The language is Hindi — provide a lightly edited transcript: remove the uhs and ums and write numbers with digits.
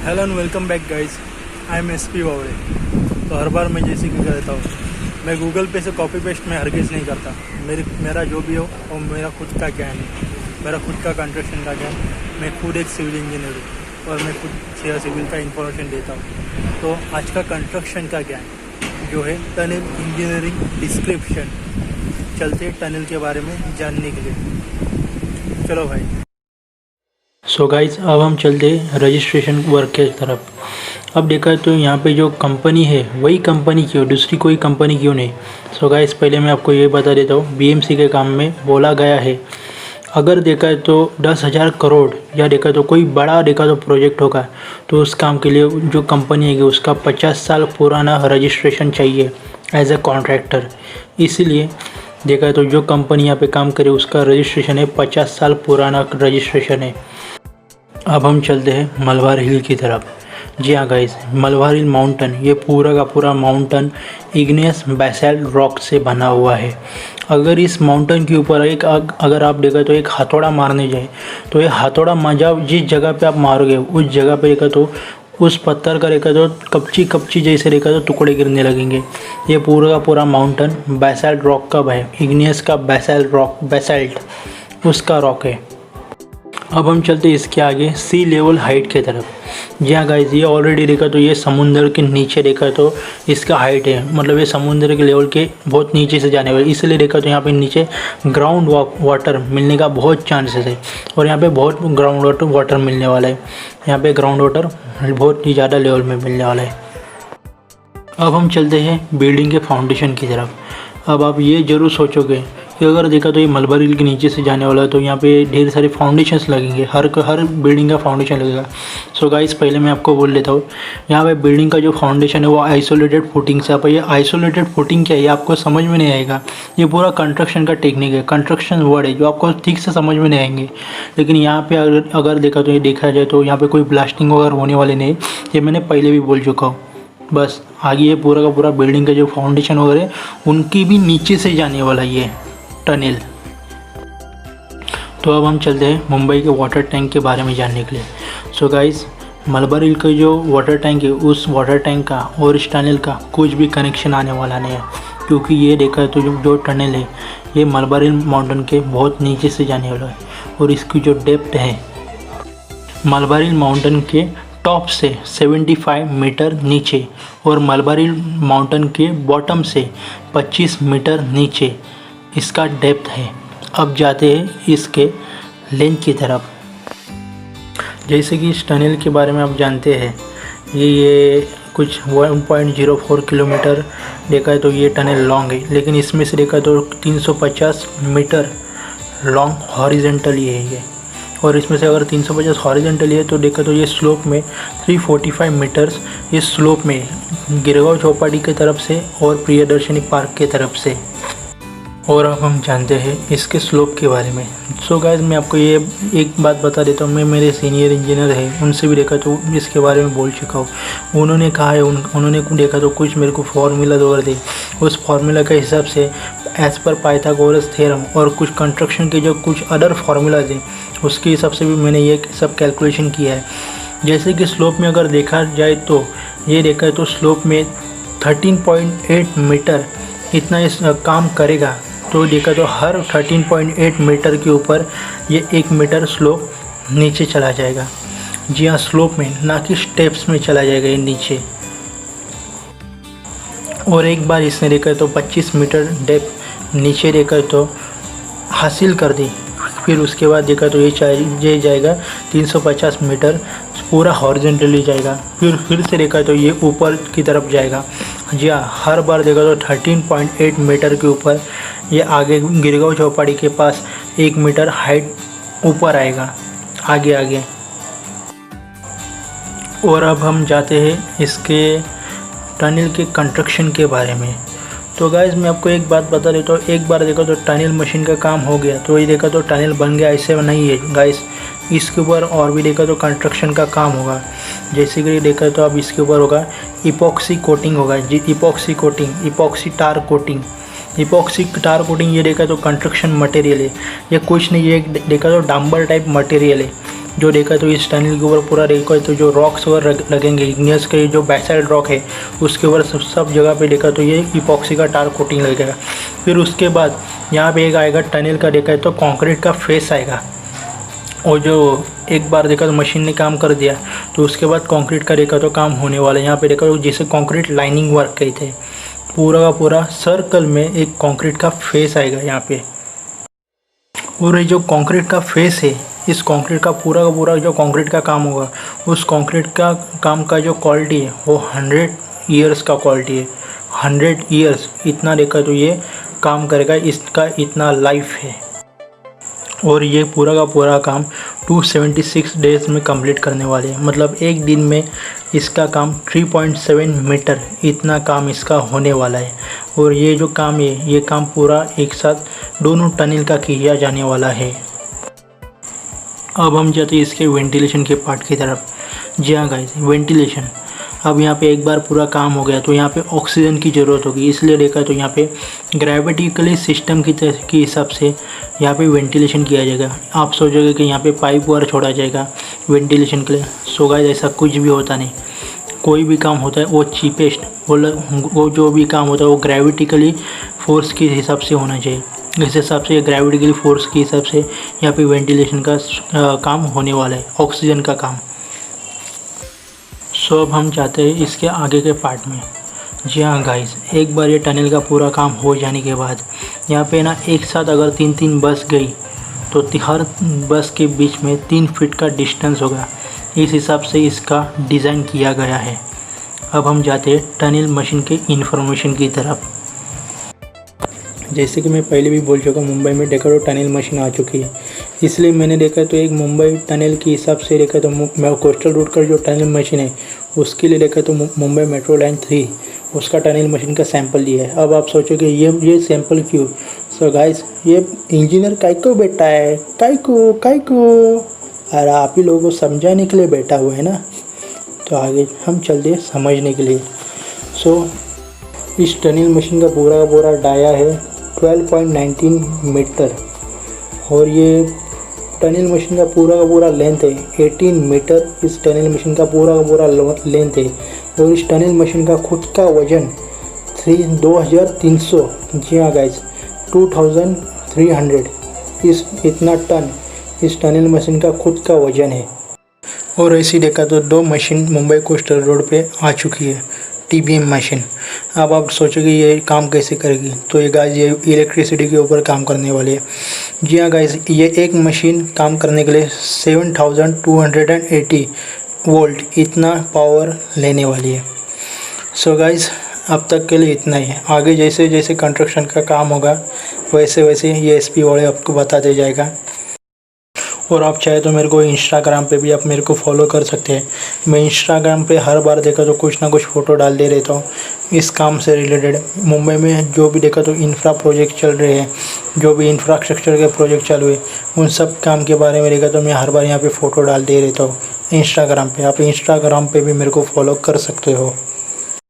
Hello and welcome back guys. I am SP Wawade. तो हर बार मैं जैसे कि कहता हूँ, मैं गूगल पे से कॉपी पेस्ट में हरगिज़ नहीं करता। मेरा जो भी हो वो मेरा खुद का ज्ञान है, मेरा खुद का कंस्ट्रक्शन का ज्ञान। मैं खुद एक सिविल इंजीनियर हूँ और मैं खुद सिविल का इंफॉर्मेशन देता हूँ। तो आज का कंस्ट्रक्शन का ज्ञान जो है टनल इंजीनियरिंग डिस्क्रिप्शन, चलते टनल के बारे में जानने के लिए। चलो भाई। सो गाइस, अब हम चलते रजिस्ट्रेशन वर्क के तरफ। अब देखा तो यहाँ पे जो कंपनी है वही कंपनी क्यों, दूसरी कोई कंपनी क्यों नहीं। सो गाइस, पहले मैं आपको ये बता देता हूँ, बीएमसी के काम में बोला गया है अगर देखा तो 10,000 करोड़ या देखा तो कोई बड़ा देखा तो प्रोजेक्ट होगा तो उस काम के लिए जो कंपनी है उसका 50 साल पुराना रजिस्ट्रेशन चाहिए एज ए कॉन्ट्रैक्टर। इसीलिए देखा तो जो कंपनी यहाँ पे काम करे उसका रजिस्ट्रेशन है 50 साल पुराना रजिस्ट्रेशन है। अब हम चलते हैं मलबार हिल की तरफ। जी हाँ गाइस, मलबार हिल माउंटेन ये पूरा का पूरा माउंटेन इग्नियस बेसाल्ट रॉक से बना हुआ है। अगर इस माउंटेन के ऊपर अगर आप देखा तो एक हथौड़ा मारने जाए तो ये हथौड़ा मजा जिस जगह पे आप मारोगे उस जगह पे देखा तो उस पत्थर का देखा तो कपची कपची जैसे देखा तो टुकड़े गिरने लगेंगे। ये पूरा का पूरा माउंटेन बेसाल्ट रॉक का है, इग्नियस का बेसाल्ट उसका रॉक है। अब हम चलते इसके आगे सी लेवल हाइट के तरफ। जी हाँ गाइस, ये ऑलरेडी देखा तो ये समुंदर के नीचे देखा तो इसका हाइट है, मतलब ये समुंदर के लेवल के बहुत नीचे से जाने वाले, इसलिए देखा तो यहाँ पे नीचे ग्राउंड वाटर मिलने का बहुत चांसेस है और यहाँ पे बहुत ग्राउंड वाटर मिलने वाला है। यहाँ पे ग्राउंड वाटर बहुत ही ज़्यादा लेवल में मिलने वाला है। अब हम चलते हैं बिल्डिंग के फाउंडेशन की तरफ। अब आप ये ज़रूर सोचोगे कि अगर देखा तो ये मलबार हिल के नीचे से जाने वाला है तो यहाँ पे ढेर सारे फाउंडेशंस लगेंगे, हर बिल्डिंग का फाउंडेशन लगेगा। सो गाइस, पहले मैं आपको बोल लेता हूँ, यहाँ पे बिल्डिंग का जो फाउंडेशन है वो आइसोलेटेड फुटिंग से। आप ये आइसोलेटेड फुटिंग क्या है ये आपको समझ में नहीं आएगा। ये पूरा कंस्ट्रक्शन का टेक्निक है, कंस्ट्रक्शन वर्ड है जो आपको ठीक से समझ में नहीं आएंगे। लेकिन यहाँ पे अगर देखा तो ये देखा जाए तो यहाँ पे कोई ब्लास्टिंग वगैरह होने वाले नहीं, ये मैंने पहले भी बोल चुका हूँ। बस आगे ये पूरा का पूरा बिल्डिंग का जो फाउंडेशन वगैरह उनकी भी नीचे से जाने वाला ये टनल। तो अब हम चलते हैं मुंबई के वाटर टैंक के बारे में जानने के लिए। सो गाइस, मलबार हिल का जो वाटर टैंक है उस वाटर टैंक का और इस टनल का कुछ भी कनेक्शन आने वाला नहीं है, क्योंकि ये देखा तो जो टनल है ये मलबार हिल माउंटेन के बहुत नीचे से जाने वाला है और इसकी जो डेप्थ है मलबार हिल माउंटेन के टॉप से 75 मीटर नीचे और मलबार हिल माउंटेन के बॉटम से 25 मीटर नीचे इसका डेप्थ है। अब जाते हैं इसके लेंथ की तरफ। जैसे कि इस टनल के बारे में आप जानते हैं, ये कुछ 1.04 किलोमीटर देखा है तो ये टनल लॉन्ग है, लेकिन इसमें से देखा तो 350 मीटर लॉन्ग हॉरिजेंटली है ये, और इसमें से अगर 350 हॉरिजेंटली है तो देखा तो ये स्लोप में 345 मीटर्स ये स्लोप में गिरगांव चौपाटी की तरफ से और प्रियदर्शनी पार्क की तरफ से। और अब हम जानते हैं इसके स्लोप के बारे में। सो गाइस, मैं आपको ये एक बात बता देता हूँ, मैं मेरे सीनियर इंजीनियर हैं उनसे भी देखा तो इसके बारे में बोल चुका हूँ। उन्होंने कहा है उन्होंने देखा तो कुछ मेरे को फार्मूला वगैरह दी, उस फार्मूला के हिसाब से एज़ पर पाइथागोरस थ्योरम और कुछ कंस्ट्रक्शन के जो कुछ अदर फार्मूलाज हैं उसके हिसाब से भी मैंने ये सब कैलकुलेशन किया है। जैसे कि स्लोप में अगर देखा जाए तो ये देखा तो स्लोप में 13.8 मीटर इतना इस काम करेगा, तो देखा तो हर 13.8 मीटर के ऊपर ये 1 मीटर स्लोप नीचे चला जाएगा। जी हाँ, स्लोप में, ना कि स्टेप्स में चला जाएगा ये नीचे। और एक बार इसने देखा तो 25 मीटर डेप्थ नीचे देखा तो हासिल कर दी, फिर उसके बाद देखा तो ये जाएगा 350 मीटर पूरा हॉरिजॉन्टली जाएगा, फिर से देखा तो ये ऊपर की तरफ जाएगा। जी हाँ, हर बार देखा तो 13.8 मीटर के ऊपर ये आगे गिरगांव चौपाटी के पास 1 मीटर हाइट ऊपर आएगा आगे। और अब हम जाते हैं इसके टनल के कंस्ट्रक्शन के बारे में। तो गाइस, मैं आपको एक बात बता देता हूँ, एक बार देखो तो टनल मशीन का काम हो गया तो ये देखा तो टनल बन गया, ऐसे नहीं है गाइस। इसके ऊपर और भी देखा तो कंस्ट्रक्शन का काम होगा। जैसे कि देखा तो अब इसके ऊपर होगा इपॉक्सी कोटिंग होगा, जी इपॉक्सी कोटिंग, इपॉक्सी टार कोटिंग। इपॉक्सी टार कोटिंग ये देखा तो कंस्ट्रक्शन मटेरियल है, ये कुछ नहीं, ये देखा तो डांबर टाइप मटेरियल है। जो देखा तो इस टनल के ऊपर पूरा देखा तो जो रॉक्स वगैरह लगेंगे, इग्नियस के जो बैकसाइड रॉक है उसके ऊपर सब जगह पे देखा तो ये इपॉक्सी का टार कोटिंग लगेगा। फिर उसके बाद यहाँ पे एक आएगा टनल का देखा तो कंक्रीट का फेस आएगा, और जो एक बार देखा तो मशीन ने काम कर दिया तो उसके बाद कंक्रीट का देखा तो काम होने वाला है। यहाँ पे देखा तो जैसे कंक्रीट लाइनिंग वर्क कही थे, पूरा का पूरा सर्कल में एक कंक्रीट का फेस आएगा यहाँ पे। और ये जो कंक्रीट का फेस है, इस कंक्रीट का पूरा जो कंक्रीट का काम होगा, उस कंक्रीट का काम का जो क्वालिटी है वो 100 ईयर्स का क्वालिटी है। 100 ईयर्स इतना देखा तो ये काम करेगा, इसका इतना लाइफ है। और ये पूरा का पूरा काम 276 डेज़ में कंप्लीट करने वाले हैं, मतलब एक दिन में इसका काम 3.7 मीटर इतना काम इसका होने वाला है। और ये जो काम है, ये काम पूरा एक साथ दोनों टनल का किया जाने वाला है। अब हम जाते हैं इसके वेंटिलेशन के पार्ट की तरफ। जी हाँ गाइस, वेंटिलेशन। अब यहाँ पे एक बार पूरा काम हो गया तो यहाँ पे ऑक्सीजन की ज़रूरत होगी, इसलिए देखा तो यहाँ पे ग्रेविटिकली सिस्टम की हिसाब से यहाँ पे वेंटिलेशन किया जाएगा। आप सोचोगे कि यहाँ पे पाइप वगैरह छोड़ा जाएगा वेंटिलेशन के लिए, सो गाइस ऐसा कुछ भी होता नहीं। कोई भी काम होता है वो चीपेस्ट, वो जो भी काम होता है वो ग्रेविटिकली फोर्स के हिसाब से होना चाहिए। इस हिसाब से ग्रेविटिकली फोर्स के हिसाब से यहाँ पे वेंटिलेशन का काम होने वाला है, ऑक्सीजन का काम। सो अब हम जाते हैं इसके आगे के पार्ट में। जी हाँ गाइस, एक बार ये टनल का पूरा काम हो जाने के बाद यहाँ पे ना एक साथ अगर 3-3 बस गई तो हर बस के बीच में 3 फीट का डिस्टेंस होगा। इस हिसाब से इसका डिज़ाइन किया गया है। अब हम जाते हैं टनल मशीन के इंफॉर्मेशन की तरफ। जैसे कि मैं पहले भी बोल चुका, मुंबई में देखा तो टनल मशीन आ चुकी है, इसलिए मैंने देखा तो एक मुंबई टनल के हिसाब से देखा तो मैं कोस्टल रोड का जो टनल मशीन है उसके लिए देखा तो मुंबई मेट्रो लाइन 3 उसका टनल मशीन का सैंपल लिया है। अब आप सोचोगे ये सैंपल क्यों? सो गाइस, ये इंजीनियर काय को बैठा है, काय को अरे आप ही लोगों को समझाने के लिए बैठा हुआ है ना। तो आगे हम चलते समझने के लिए। सो इस टनल मशीन का पूरा डाया है 12.19 मीटर, और ये टनल मशीन का पूरा लेंथ है 18 मीटर। इस टनल मशीन का पूरा लेंथ है, और इस टनल मशीन का खुद का वजन 2300, जी हाँ गाइस 2300 इतना टन इस टनल मशीन का खुद का वजन है। और ऐसी देखा तो 2 मशीन मुंबई कोस्टल रोड पे आ चुकी है, TBM मशीन। अब आप सोचोगे ये काम कैसे करेगी, तो ये गाइस ये इलेक्ट्रिसिटी के ऊपर काम करने वाली है। जी हाँ गाइस, ये एक मशीन काम करने के लिए 7280 वोल्ट इतना पावर लेने वाली है। सो गाइस, अब तक के लिए इतना ही है। आगे जैसे जैसे कंस्ट्रक्शन का काम होगा वैसे ये SP वाले आपको बताते जाएगा। और आप चाहे तो मेरे को इंस्टाग्राम पे भी आप मेरे को फॉलो कर सकते हैं। मैं इंस्टाग्राम पे हर बार देखा तो कुछ ना कुछ फ़ोटो डाल दे रहता हूँ इस काम से रिलेटेड। मुंबई में जो भी देखा तो इंफ्रा प्रोजेक्ट चल रहे हैं, जो भी इंफ्रास्ट्रक्चर के प्रोजेक्ट चालू है, उन सब काम के बारे में देखा तो मैं हर बार यहाँ पे फ़ोटो डाल दे रहता हूँ इंस्टाग्राम पे। आप इंस्टाग्राम पे भी मेरे को फॉलो कर सकते हो।